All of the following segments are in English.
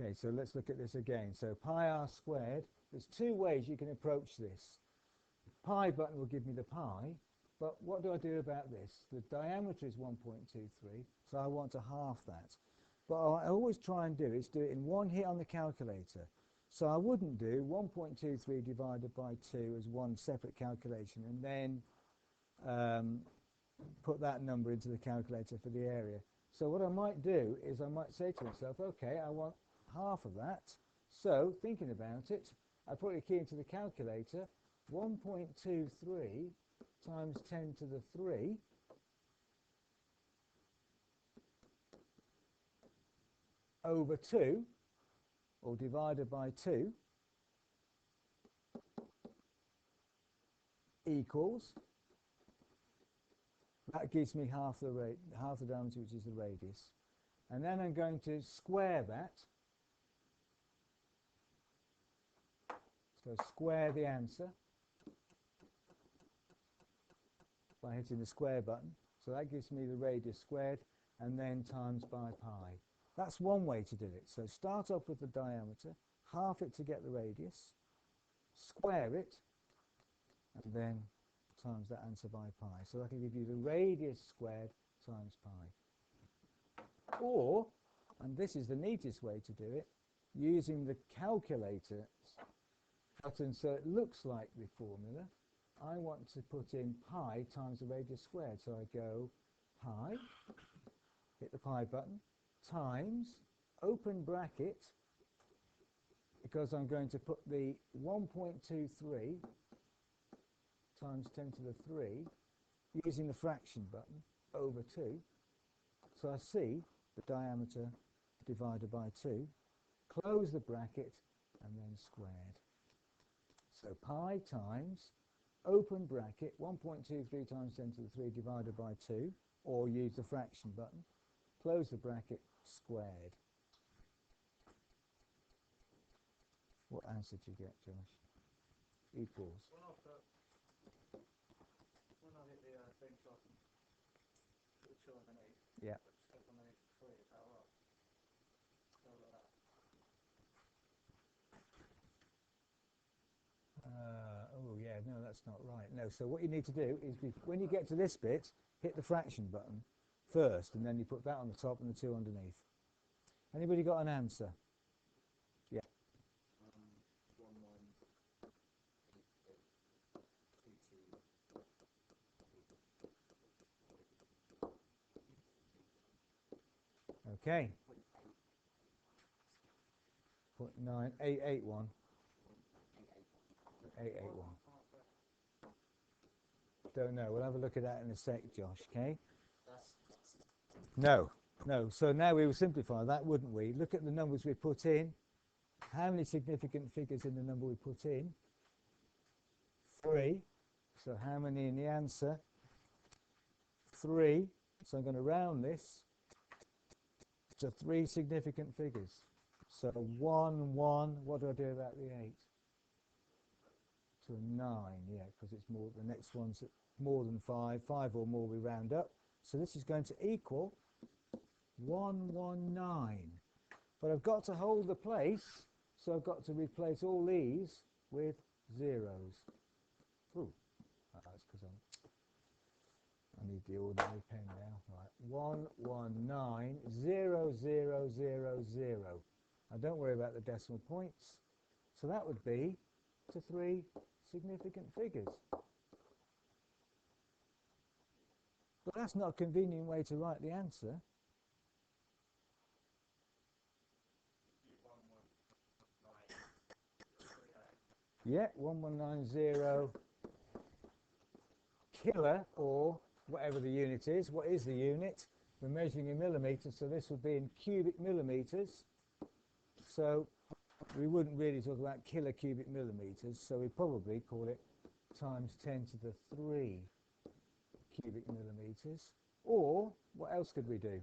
Okay, so let's look at this again. So pi r squared, there's two ways you can approach this. Pi button will give me the pi, but what do I do about this? The diameter is 1.23, so I want to half that. But what I always try and do is do it in one hit on the calculator. So I wouldn't do 1.23 divided by 2 as one separate calculation and then put that number into the calculator for the area. So what I might do is I might say to myself, okay, I want half of that. So thinking about it, I put a key into the calculator, 1.23 times 10 to the 3 over 2, or divided by 2, equals, that gives me half the diameter, which is the radius. And then I'm going to square that. So square the answer by hitting the square button. So that gives me the radius squared, and then times by pi. That's one way to do it. So start off with the diameter, half it to get the radius, square it, and then times that answer by pi. So that can give you the radius squared times pi. Or, and this is the neatest way to do it, using the calculator button so it looks like the formula, I want to put in pi times the radius squared. So I go pi, hit the pi button, times, open bracket, because I'm going to put the 1.23 times 10 to the 3 using the fraction button over 2. So I see the diameter divided by 2, close the bracket, and then squared. So pi times, open bracket, 1.23 times 10 to the 3 divided by 2, or use the fraction button, close the bracket, squared. What answer do you get, Josh? Equals. When I hit the thing shot, put the chill underneath. Yeah. Step underneath the 3, is that right? Go like that. Oh yeah, no, that's not right. No, so what you need to do is when you get to this bit, hit the fraction button first, and then you put that on the top and the 2 underneath. Anybody got an answer? Yeah. 1188. Okay. 0.9881. 881. Don't know. We'll have a look at that in a sec, Josh, okay? No, no. So now we will simplify that, wouldn't we? Look at the numbers we put in. How many significant figures in the number we put in? 3. So how many in the answer? 3. So I'm going to round this to 3 significant figures. So 1, 1. What do I do about the 8? To a 9, yeah, because it's more. The next one's more than 5. 5 or more we round up. So this is going to equal 119. But I've got to hold the place, so I've got to replace all these with zeros. Ooh, that's because I need the ordinary pen now. Right, 119 0 0 0 0. Now don't worry about the decimal points. So that would be to 3 significant figures. But that's not a convenient way to write the answer. Yeah, 1190 kilo, or whatever the unit is. What is the unit? We're measuring in millimetres, so this would be in cubic millimetres. So we wouldn't really talk about kilocubic millimetres, so we'd probably call it times 10 to the 3 cubic millimetres. Or, what else could we do?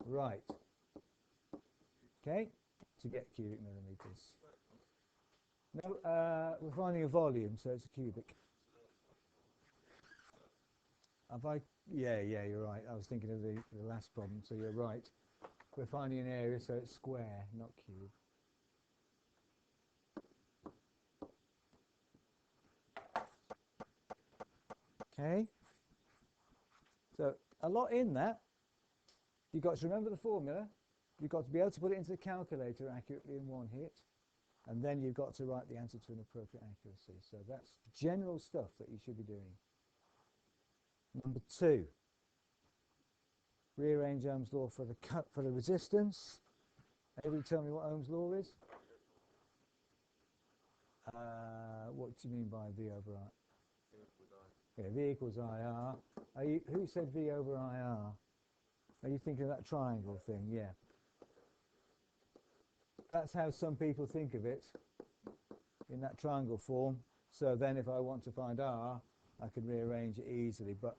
Right. Okay, to get cubic millimetres. No, we're finding a volume, so it's a cubic. Have I Yeah, you're right. I was thinking of the last problem, so you're right. We're finding an area, so it's square, not cube. Okay. So a lot in that. You've got to remember the formula. You've got to be able to put it into the calculator accurately in one hit. And then you've got to write the answer to an appropriate accuracy. So that's general stuff that you should be doing. Number 2. Rearrange Ohm's law for the resistance. Anybody tell me what Ohm's law is? What do you mean by V over I? Yeah, V equals IR. Who said V over IR? Are you thinking of that triangle thing? Yeah. That's how some people think of it, in that triangle form. So then if I want to find R, I can rearrange it easily. But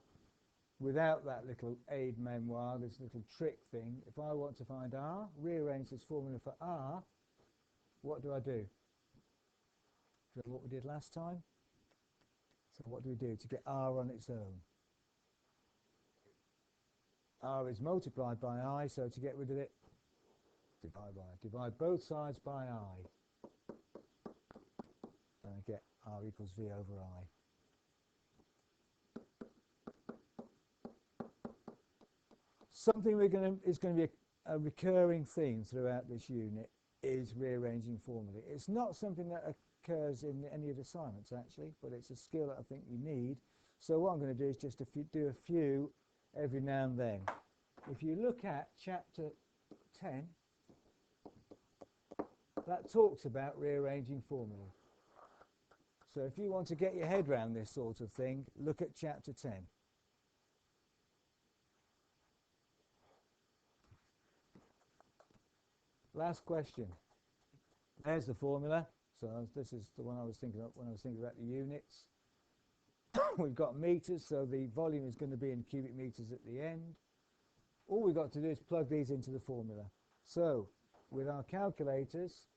without that little aid memoir, this little trick thing, if I want to find R, rearrange this formula for R, what do I do? Is that what we did last time? So what do we do to get R on its own? R is multiplied by I, so to get rid of it, divide by I. Divide both sides by I. And I get R equals V over I. Something is going to be a recurring theme throughout this unit is rearranging formulae. It's not something that occurs in any of the assignments actually, but it's a skill that I think you need. So what I'm going to do is just do a few every now and then. If you look at chapter 10, that talks about rearranging formulae. So if you want to get your head around this sort of thing, look at chapter 10. Last question. There's the formula. So this is the one I was thinking of when I was thinking about the units. We've got meters, so the volume is going to be in cubic meters at the end. All we've got to do is plug these into the formula. So with our calculators,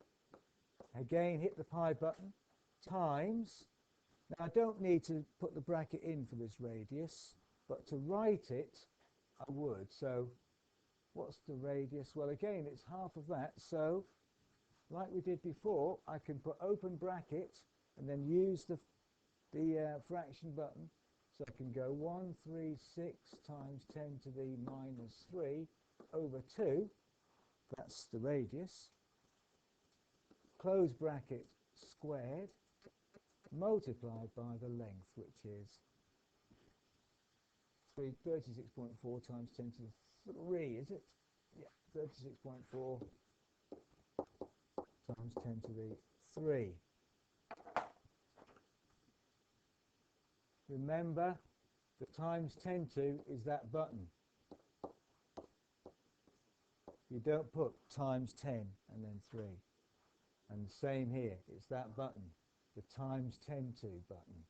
again hit the pi button, times. Now I don't need to put the bracket in for this radius, but to write it I would. So what's the radius? Well, again it's half of that, so like we did before, I can put open bracket and then use the fraction button. So I can go 136 times 10 to the minus 3 over 2. That's the radius. Close bracket squared multiplied by the length, which is 36.4 times 10 to the 3, is it? Yeah, 36.4 times 10 to the 3. Remember, the times 10 to is that button. You don't put times 10 and then 3. And the same here, it's that button, the times 10 to button.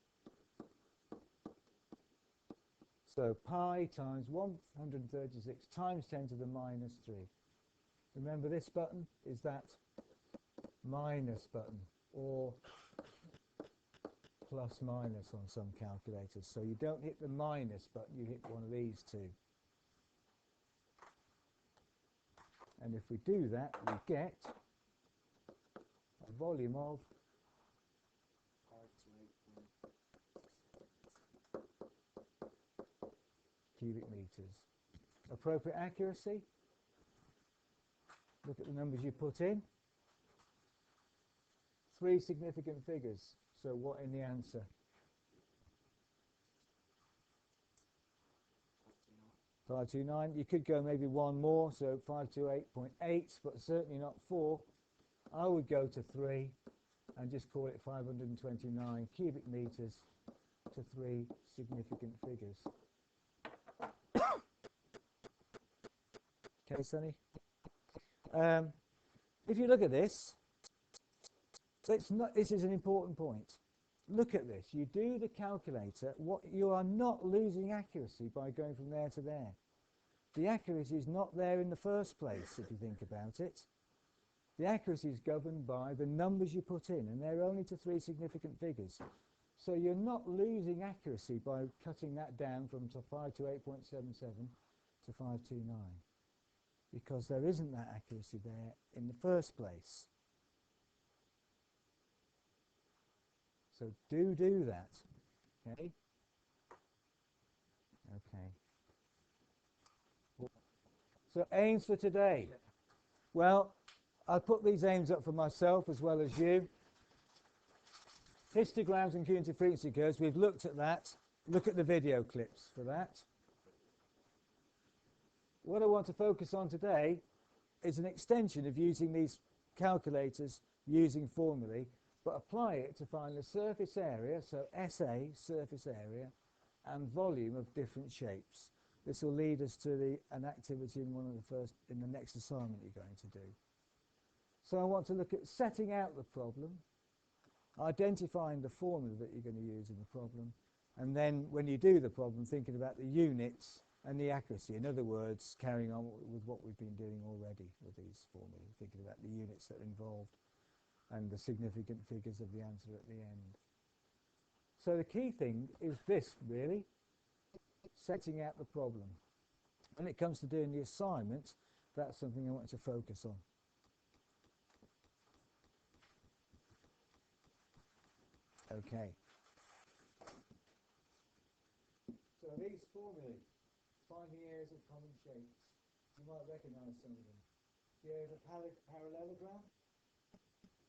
So pi times 136 times 10 to the minus 3. Remember, this button is that minus button, or plus minus on some calculators. So you don't hit the minus button, you hit one of these two. And if we do that, we get a volume of 5 cubic meters. Appropriate accuracy. Look at the numbers you put in. 3 significant figures. So what in the answer? 529. You could go maybe one more, so 528.8, but certainly not 4. I would go to 3 and just call it 529 cubic meters to 3 significant figures. Okay, Sonny? If you look at this, this is an important point. Look at this. You do the calculator. You are not losing accuracy by going from there to there. The accuracy is not there in the first place, if you think about it. The accuracy is governed by the numbers you put in, and they're only to 3 significant figures. So you're not losing accuracy by cutting that down from 5 to 8.77 to 529, because there isn't that accuracy there in the first place. So do that, okay? Okay. So aims for today. Well, I put these aims up for myself as well as you. Histograms and cumulative frequency curves, we've looked at that. Look at the video clips for that. What I want to focus on today is an extension of using these calculators using formulae, but apply it to find the surface area, so SA, surface area, and volume of different shapes. This will lead us to an activity in the next assignment you're going to do. So I want to look at setting out the problem, identifying the formula that you're going to use in the problem, and then when you do the problem, thinking about the units and the accuracy. In other words, carrying on with what we've been doing already with these formulae, thinking about the units that are involved and the significant figures of the answer at the end. So the key thing is this, really, setting out the problem. When it comes to doing the assignment, that's something I want to focus on. Okay. So these formulae, finding areas of common shapes, you might recognise some of them. The area of a parallelogram,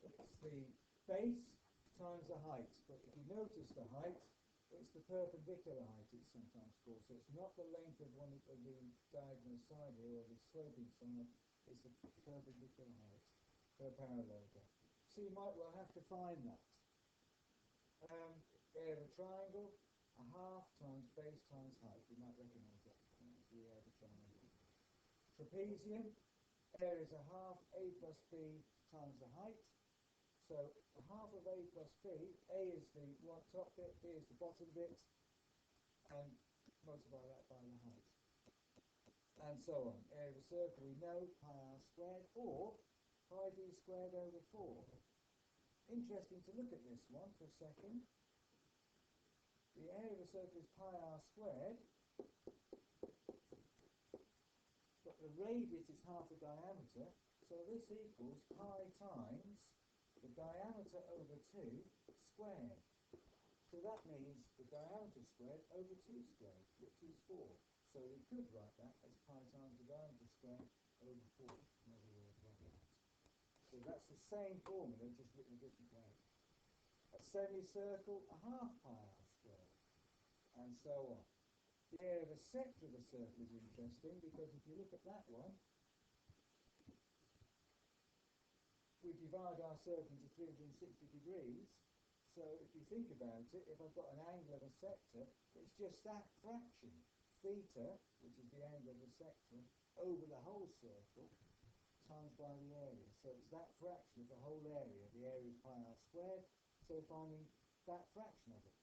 it's the base times the height. But if you notice the height, it's the perpendicular height, it's sometimes called. So it's not the length of one of the diagonal side here or the sloping side, it's the perpendicular height for a parallelogram. So you might well have to find that. Area of a triangle, a half times base times height. You might recognise that. That's the area of a triangle. Trapezium, area is a half a plus b times the height. So a half of a plus b, a is the one top bit, b is the bottom bit, and multiply that by the height. And so on. Area of a circle, we know, pi r squared, or pi d squared over 4. Interesting to look at this one for a second. The area of a circle is pi r squared, but the radius is half the diameter, so this equals pi times the diameter over 2 squared. So that means the diameter squared over 2 squared, which is 4. So we could write that as pi times the diameter squared over 4. Another way of writing that. So that's the same formula, just written a different way. A semicircle, a half pi r squared, and so on. The area of a sector of a circle is interesting because if you look at that one, we divide our circle into 360 degrees. So if you think about it, if I've got an angle of a sector, it's just that fraction, theta, which is the angle of the sector, over the whole circle, times by the area. So it's that fraction of the whole area. The area is pi r squared, so finding that fraction of it.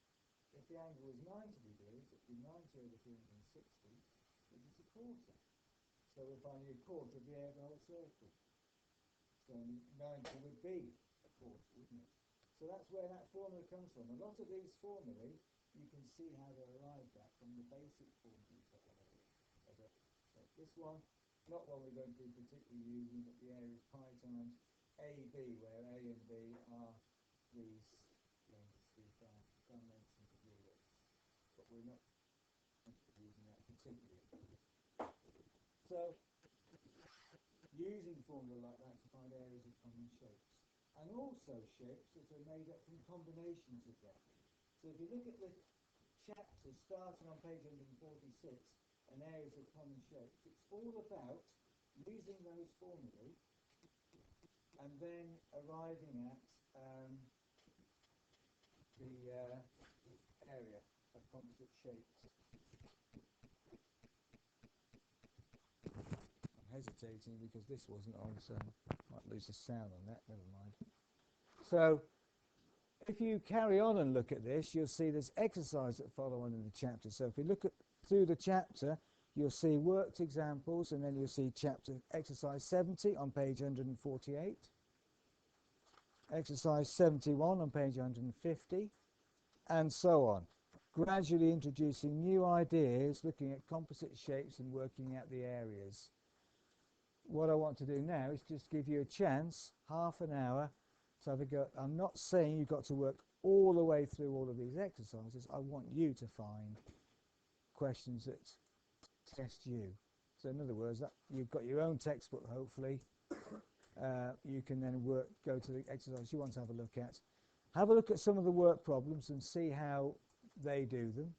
If the angle was 90 degrees, it would be 90 over 360, which is a quarter. So we're finding a quarter of the area of the whole circle. So 90 would be a quarter, wouldn't it? So that's where that formula comes from. A lot of these formulae, you can see how they're arrived at from the basic formulas of the area. So this one, not one we're going to be particularly using, but the area is pi times AB, where A and B are these dimensions of the ellipse. But we're not using that particularly. So, using formula like that to find areas of common shapes. And also shapes that are made up from combinations of them. So if you look at the chapter starting on page 146, and areas of common shapes, it's all about using those formulae and then arriving at the area of composite shapes. I'm hesitating because this wasn't on, so I might lose the sound on that, never mind. So if you carry on and look at this, you'll see there's exercise that follow on in the chapter. So if we look through the chapter, you'll see worked examples, and then you'll see chapter exercise 70 on page 148, exercise 71 on page 150, and so on. Gradually introducing new ideas, looking at composite shapes and working out the areas. What I want to do now is just give you a chance, half an hour, to have a go. I'm not saying you've got to work all the way through all of these exercises. I want you to find questions that test you. So in other words, that you've got your own textbook, hopefully. You can then go to the exercise you want to have a look at. Have a look at some of the work problems and see how they do them,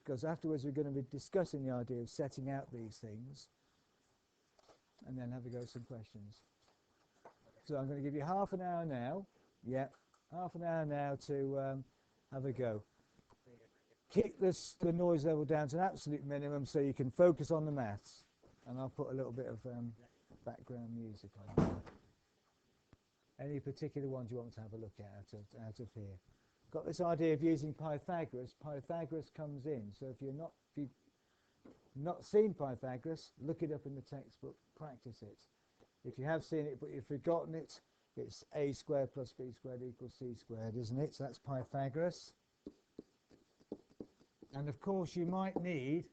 because afterwards we're going to be discussing the idea of setting out these things, and then have a go at some questions. So I'm going to give you half an hour now. Yeah, half an hour now to have a go. Keep the noise level down to an absolute minimum so you can focus on the maths, and I'll put a little bit of background music on. Any particular ones you want to have a look at out of here? Got this idea of using Pythagoras. Pythagoras comes in. So if you've not seen Pythagoras, look it up in the textbook, practice it. If you have seen it but you've forgotten it, it's a squared plus b squared equals c squared, isn't it? So that's Pythagoras. And of course you might need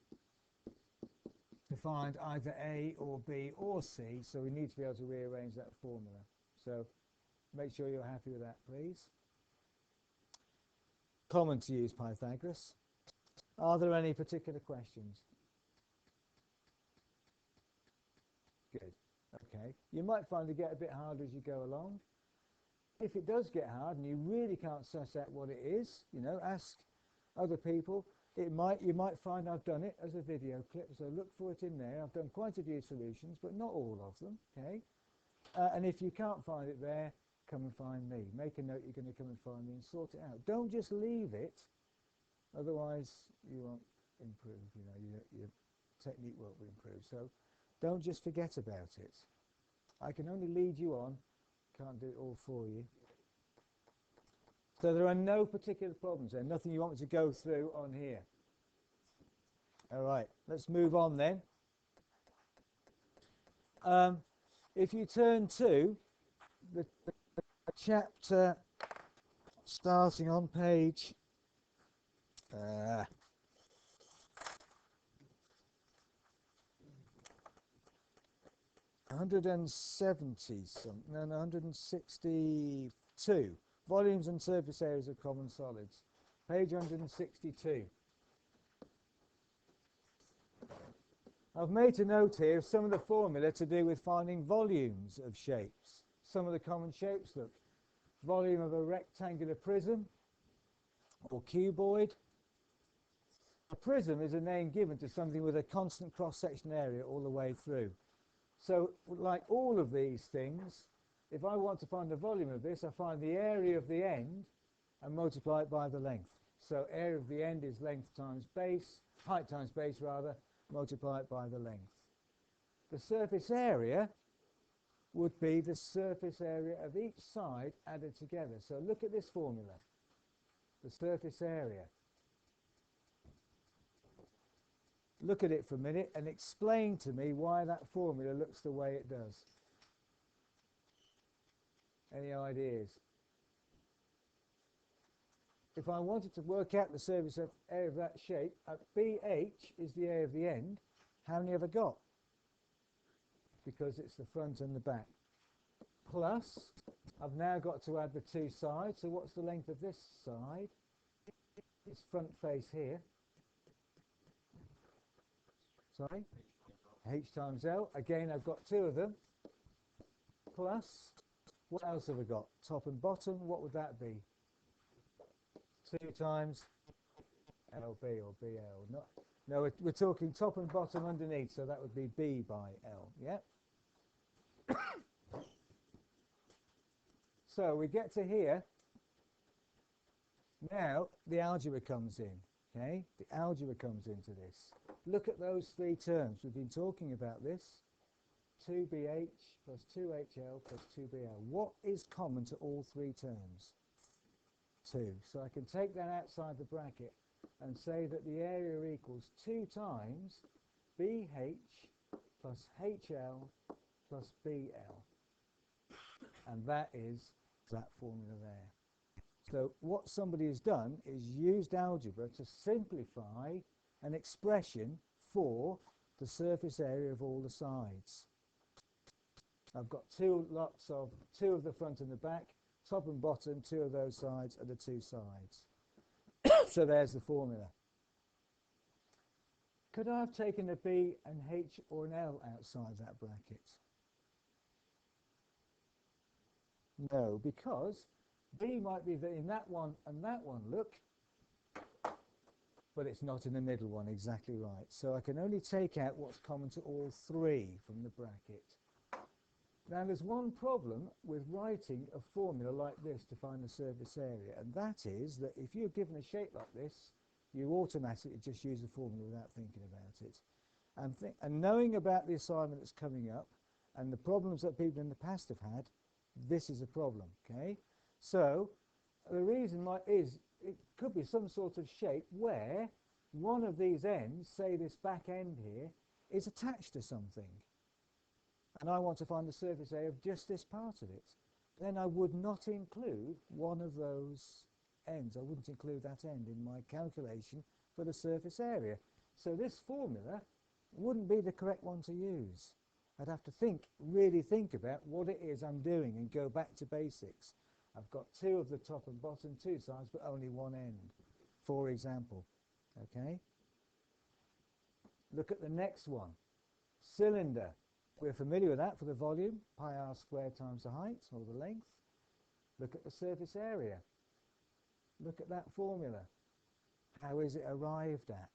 to find either a or b or c, so we need to be able to rearrange that formula. So make sure you're happy with that, please. Common to use Pythagoras. Are there any particular questions? Good. Okay. You might find it get a bit harder as you go along. If it does get hard and you really can't suss out what it is, ask other people. You might find I've done it as a video clip, so look for it in there. I've done quite a few solutions, but not all of them. Okay. And if you can't find it there, come and find me. Make a note you're going to come and find me and sort it out. Don't just leave it, otherwise you won't improve. Your technique won't be improved. So don't just forget about it. I can only lead you on, can't do it all for you. So there are no particular problems there, nothing you want me to go through on here. All right, let's move on then. If you turn to the chapter starting on page 162, volumes and surface areas of common solids, page 162. I've made a note here of some of the formula to do with finding volumes of shapes. Some of the common shapes, look, volume of a rectangular prism or cuboid. A prism is a name given to something with a constant cross-section area all the way through. So like all of these things, if I want to find the volume of this, I find the area of the end and multiply it by the length. So area of the end is length times base, height times base rather, multiply it by the length. The surface area would be the surface area of each side added together. So look at this formula, the surface area. Look at it for a minute and explain to me why that formula looks the way it does. Any ideas? If I wanted to work out the surface area of that shape, BH is the area of the end. How many have I got? Because it's the front and the back. Plus, I've now got to add the two sides. So what's the length of this side? It's front face here. Sorry? H times L. Again, I've got two of them. Plus, what else have I got? Top and bottom, what would that be? 2 times LB or BL. No, we're talking top and bottom underneath, so that would be B by L, yeah? So we get to here. Now the algebra comes in, okay? The algebra comes into this. Look at those three terms. We've been talking about this. 2BH plus 2HL plus 2BL. What is common to all three terms? 2. So I can take that outside the bracket and say that the area equals 2 times BH plus HL plus BL. And that is that formula there. So what somebody has done is used algebra to simplify an expression for the surface area of all the sides. I've got two of the front and the back, top and bottom, two of those sides are the two sides. So there's the formula. Could I have taken a B, an H or an L outside that bracket? No, because B might be in that one and that one, look, but it's not in the middle one, exactly right. So I can only take out what's common to all three from the bracket. Now there's one problem with writing a formula like this to find the surface area, and that is that if you're given a shape like this, you automatically just use the formula without thinking about it. And knowing about the assignment that's coming up and the problems that people in the past have had, this is a problem, okay? So the reason is it could be some sort of shape where one of these ends, say this back end here, is attached to something. And I want to find the surface area of just this part of it. Then I would not include one of those ends. I wouldn't include that end in my calculation for the surface area. So this formula wouldn't be the correct one to use. I'd have to really think about what it is I'm doing and go back to basics. I've got two of the top and bottom, two sides, but only one end, for example. Okay? Look at the next one. Cylinder. We're familiar with that for the volume, pi r squared times the height, or the length. Look at the surface area. Look at that formula. How is it arrived at?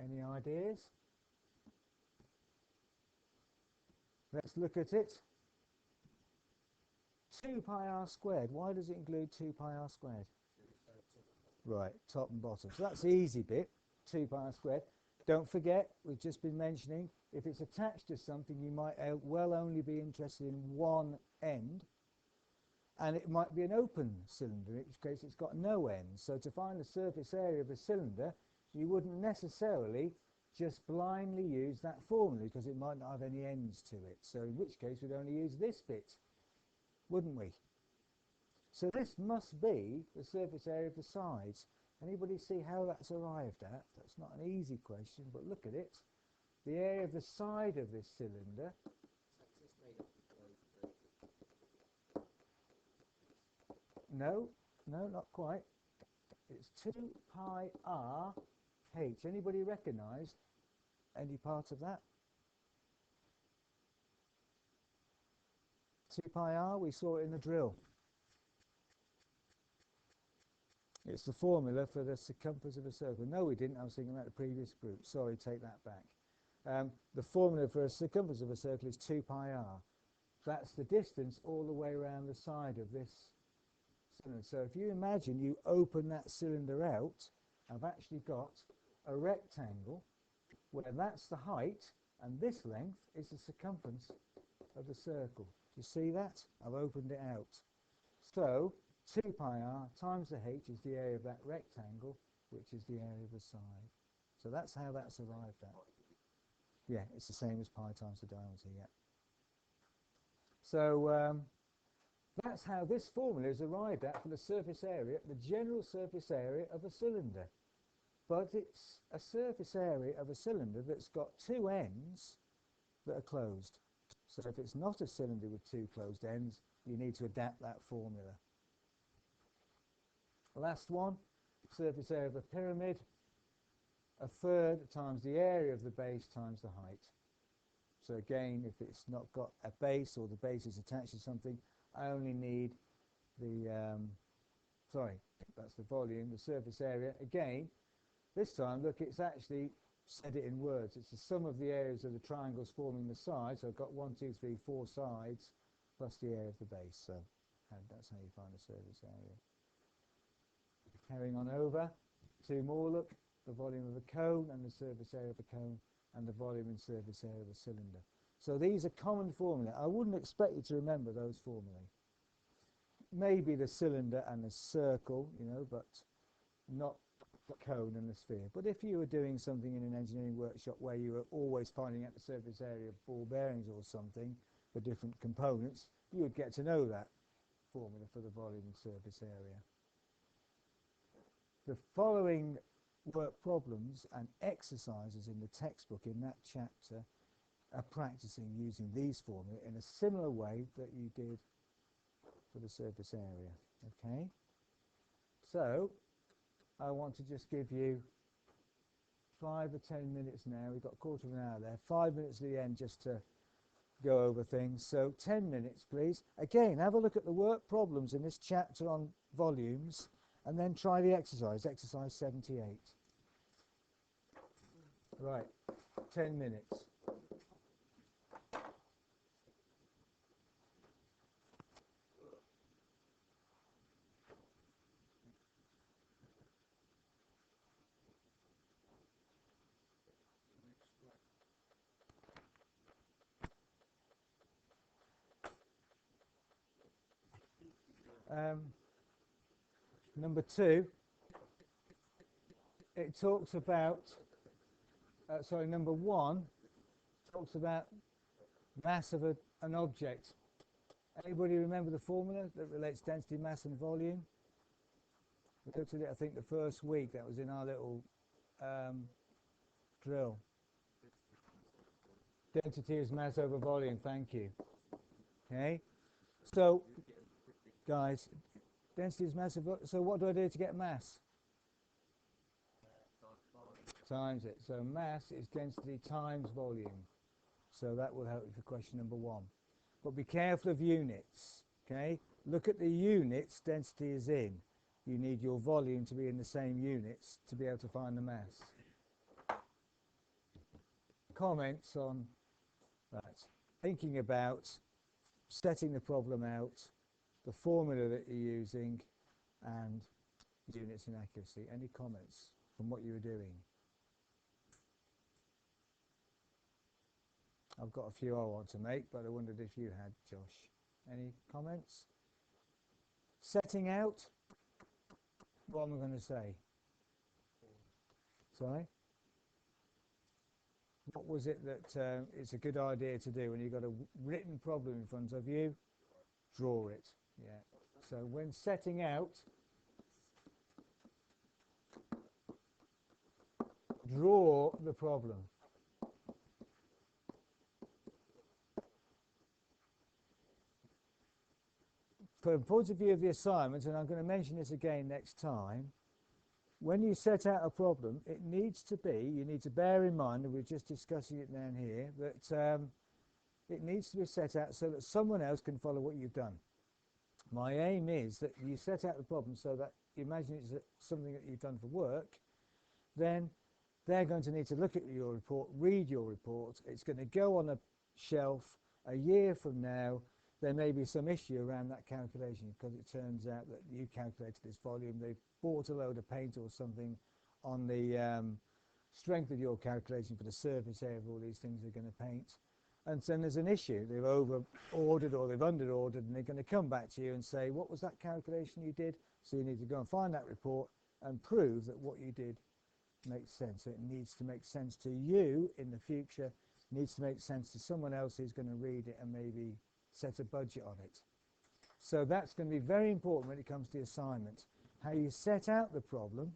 Any ideas? Let's look at it. 2 pi r squared. Why does it include 2 pi r squared? Right, top and bottom. So that's the easy bit, 2 pi r squared. Don't forget, we've just been mentioning, if it's attached to something, you might well only be interested in one end. And it might be an open cylinder, in which case it's got no ends. So to find the surface area of a cylinder, you wouldn't necessarily just blindly use that formula, because it might not have any ends to it. So in which case we'd only use this bit, wouldn't we? So this must be the surface area of the sides. Anybody see how that's arrived at? That's not an easy question, but look at it. The area of the side of this cylinder. No, not quite. It's 2 pi r h. Anybody recognise any part of that? 2 pi r, we saw it in the drill. It's the formula for the circumference of a circle. No, we didn't. I was thinking about the previous group. Sorry, take that back. The formula for a circumference of a circle is 2 pi r. That's the distance all the way around the side of this cylinder. So if you imagine you open that cylinder out, I've actually got a rectangle where that's the height and this length is the circumference of the circle. Do you see that? I've opened it out. So 2 pi r times the h is the area of that rectangle, which is the area of the side. So that's how that's arrived at. Yeah, it's the same as pi times the diameter, yeah. So that's how this formula is arrived at for the surface area, the general surface area of a cylinder. But it's a surface area of a cylinder that's got two ends that are closed. So if it's not a cylinder with two closed ends, you need to adapt that formula. Last one, surface area of a pyramid, a third times the area of the base times the height. So again, if it's not got a base or the base is attached to something, I only need the, that's the volume, the surface area. Again, this time, look, it's actually said it in words. It's the sum of the areas of the triangles forming the sides. So I've got 1, 2, 3, 4 sides plus the area of the base. So that's how you find the surface area. Carrying on over, two more, look, the volume of a cone and the surface area of a cone and the volume and surface area of a cylinder. So these are common formulae. I wouldn't expect you to remember those formulae. Maybe the cylinder and the circle, you know, but not cone and the sphere. But if you were doing something in an engineering workshop where you were always finding out the surface area of ball bearings or something for different components, you would get to know that formula for the volume and surface area. The following work problems and exercises in the textbook in that chapter are practicing using these formulae in a similar way that you did for the surface area. Okay? So, I want to just give you 5 or 10 minutes now. We've got a quarter of an hour there. 5 minutes at the end just to go over things. So 10 minutes, please. Again, have a look at the work problems in this chapter on volumes, and then try the exercise, exercise 78. Right, 10 minutes. Number 2, it talks about, number 1 talks about mass of an object. Anybody remember the formula that relates density, mass and volume? We looked at it, I think, the first week. That was in our little drill. Density is mass over volume, thank you. Okay, so guys, density is mass over, so what do I do to get mass? Times it. So mass is density times volume. So that will help you for question number 1. But be careful of units. Okay, look at the units density is in. You need your volume to be in the same units to be able to find the mass. Comments on that? Thinking about setting the problem out, the formula that you're using, and units and accuracy. Any comments from what you were doing? I've got a few I want to make, but I wondered if you had, Josh. Any comments? Setting out? What am I going to say? Sorry? What was it that it's a good idea to do when you've got a written problem in front of you? Draw it. Yeah. So when setting out, draw the problem. From the point of view of the assignment, and I'm going to mention this again next time, when you set out a problem, it needs to be, you need to bear in mind, and we're just discussing it down here, that it needs to be set out so that someone else can follow what you've done. My aim is that you set out the problem so that you imagine it's something that you've done for work, then they're going to need to look at your report, read your report. It's going to go on a shelf a year from now. There may be some issue around that calculation because it turns out that you calculated this volume, they bought a load of paint or something on the strength of your calculation for the surface area of all these things they're going to paint. And then there's an issue. They've over-ordered or they've under-ordered, and they're going to come back to you and say, what was that calculation you did? So you need to go and find that report and prove that what you did makes sense. So it needs to make sense to you in the future, needs to make sense to someone else who's going to read it and maybe set a budget on it. So that's going to be very important when it comes to the assignment. How you set out the problem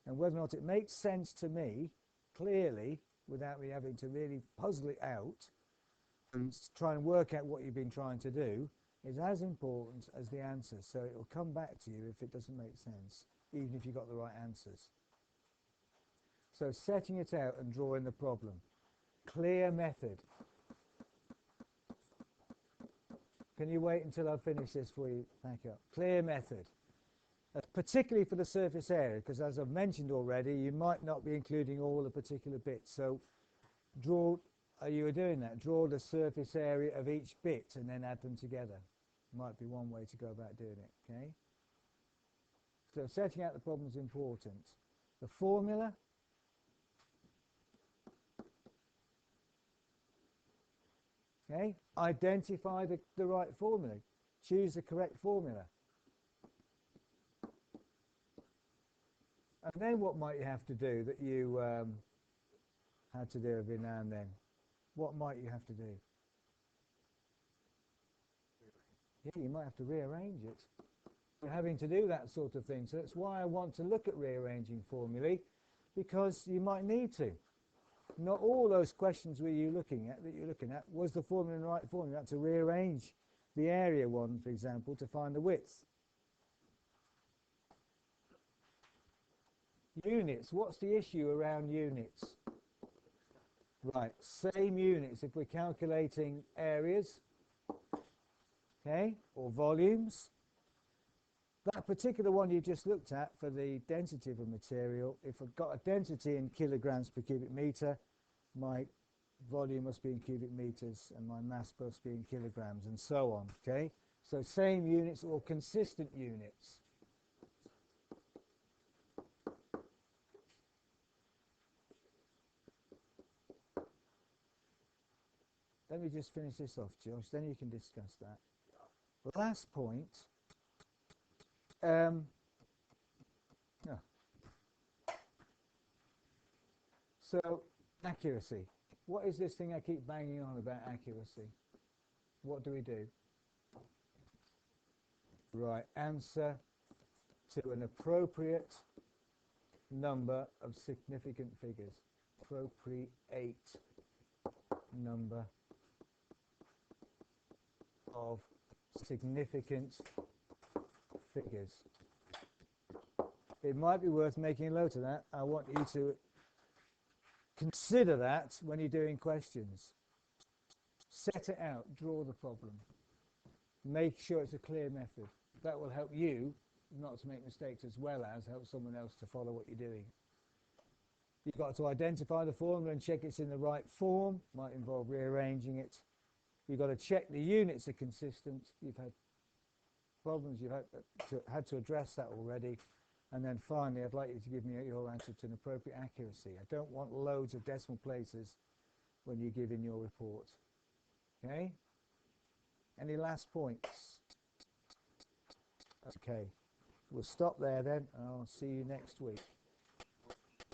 and whether or not it makes sense to me clearly without me having to really puzzle it out and try and work out what you've been trying to do is as important as the answer. So it will come back to you if it doesn't make sense, even if you've got the right answers. So setting it out and drawing the problem. Clear method. Can you wait until I finish this before you pack up? Clear method. Particularly for the surface area, because as I've mentioned already, you might not be including all the particular bits. So draw, you are doing that, draw the surface area of each bit and then add them together. Might be one way to go about doing it, okay? So setting out the problem is important. The formula. Okay, identify the right formula. Choose the correct formula. And then what might you have to do that you had to do every now and then? What might you have to do? Yeah, you might have to rearrange it. You're having to do that sort of thing. So that's why I want to look at rearranging formulae, because you might need to. Not all those questions that you're looking at, was the formula the right formula? You had to rearrange the area one, for example, to find the width. Units. What's the issue around units? Right, same units if we're calculating areas, okay, or volumes. That particular one you just looked at for the density of a material, if I've got a density in kilograms per cubic meter, my volume must be in cubic meters and my mass must be in kilograms, and so on, okay? So same units or consistent units. Let me just finish this off, Josh, then you can discuss that. The last point, so accuracy. What is this thing I keep banging on about accuracy? What do we do? Right, answer to an appropriate number of significant figures. Appropriate number of significant figures. It might be worth making a note of that. I want you to consider that when you're doing questions. Set it out, draw the problem. Make sure it's a clear method. That will help you not to make mistakes, as well as help someone else to follow what you're doing. You've got to identify the formula and check it's in the right form. Might involve rearranging it. You've got to check the units are consistent. You've had problems, you've had to address that already. And then finally, I'd like you to give me your answer to an appropriate accuracy. I don't want loads of decimal places when you give in your report. Okay? Any last points? Okay. We'll stop there then, and I'll see you next week.